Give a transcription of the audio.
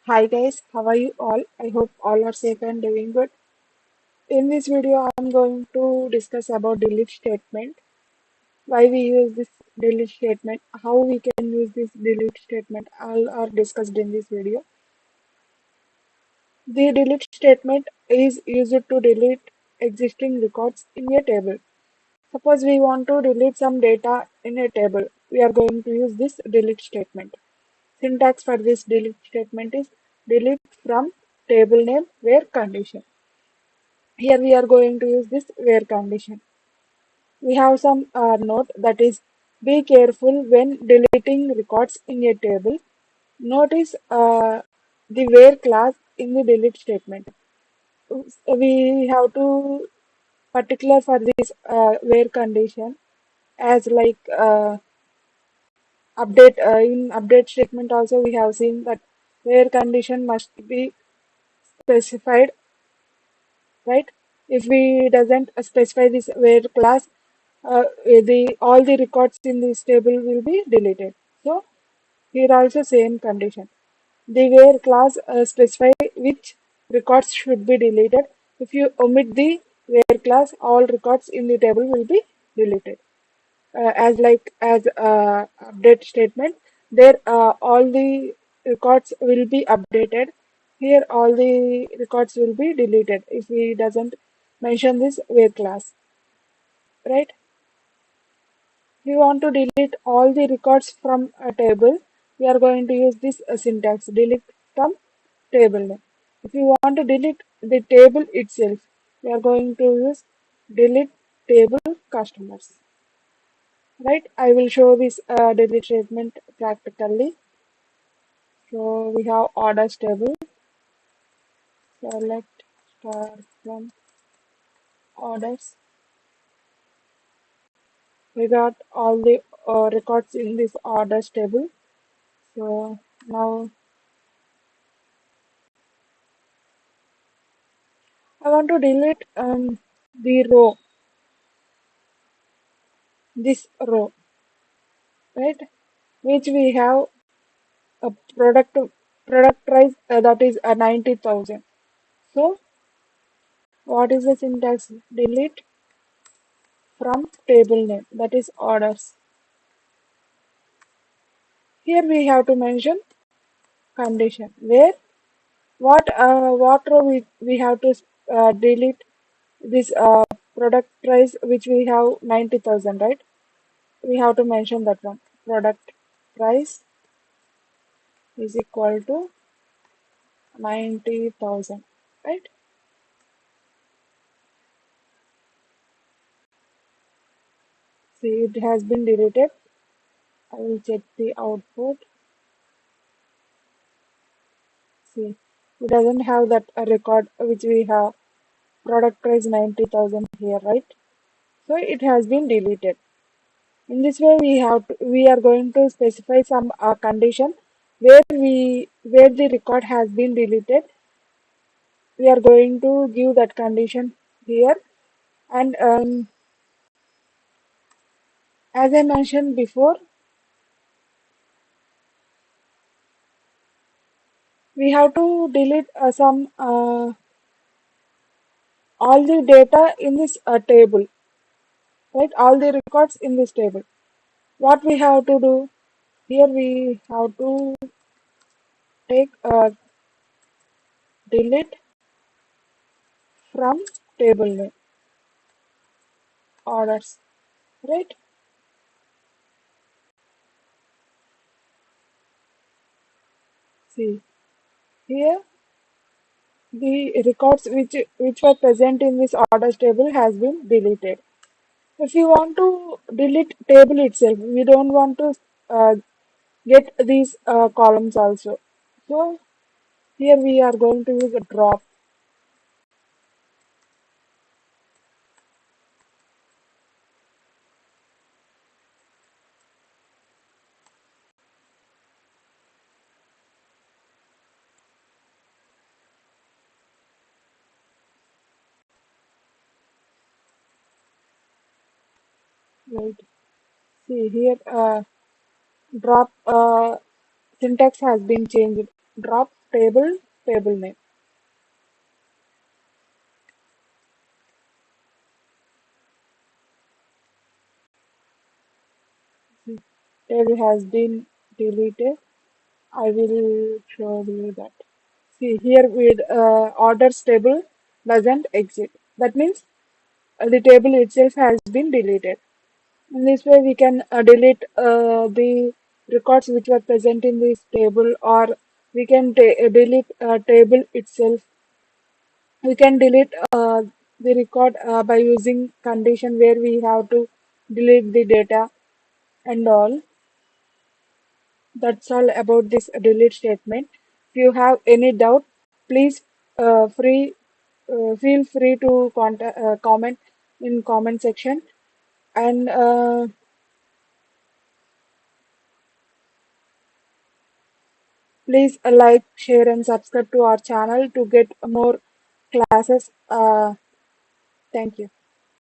Hi guys, how are you all? I hope all are safe and doing good. In this video, I'm going to discuss about delete statement, why we use this delete statement, how we can use this delete statement, all are discussed in this video. The delete statement is used to delete existing records in a table. Suppose we want to delete some data in a table, we are going to use this delete statement. Syntax for this delete statement is delete from table name where condition. Here we are going to use this where condition. We have some note that is be careful when deleting records in a table. Notice the where class in the delete statement. We have to particular for this where condition as like update in update statement also we have seen that where condition must be specified, right? If we doesn't specify this where class, the all the records in this table will be deleted. So here also same condition. The where class specify which records should be deleted. If you omit the where class, all records in the table will be deleted. As update statement, there all the records will be updated. Here all the records will be deleted if we doesn't mention this where class, right? We want to delete all the records from a table. We are going to use this syntax delete from table name. If you want to delete the table itself, we are going to use delete table customers. Right, I will show this delete statement practically. So we have orders table, select star from orders. We got all the records in this orders table. So now I want to delete the row, this row, right? Which we have a product price that is 90,000. So what is the syntax? Delete from table name, that is orders. Here we have to mention condition where what row we have to delete this product price which we have 90,000, right? We have to mention that one. Product price is equal to 90,000, right? See, it has been deleted. I will check the output. See, it doesn't have that record which we have product price 90,000 here, right? So it has been deleted. In this way, we are going to specify some condition where the record has been deleted. We are going to give that condition here, and as I mentioned before, we have to delete some all the data in this table, right? All the records in this table. What we have to do here? We have to take delete from table name orders, right? See here the records which were present in this orders table has been deleted. If you want to delete table itself, we don't want to uh, get these columns also. So here we are going to use a drop. Right. See here drop syntax has been changed. Drop table name. Table has been deleted. I will show you that. See here with orders table doesn't exist. That means the table itself has been deleted. In this way, we can delete the records which were present in this table, or we can delete table itself. We can delete the record by using condition where we have to delete the data and all. That's all about this delete statement. If you have any doubt, please feel free to comment in comment section, and please like, share, and subscribe to our channel to get more classes. Thank you.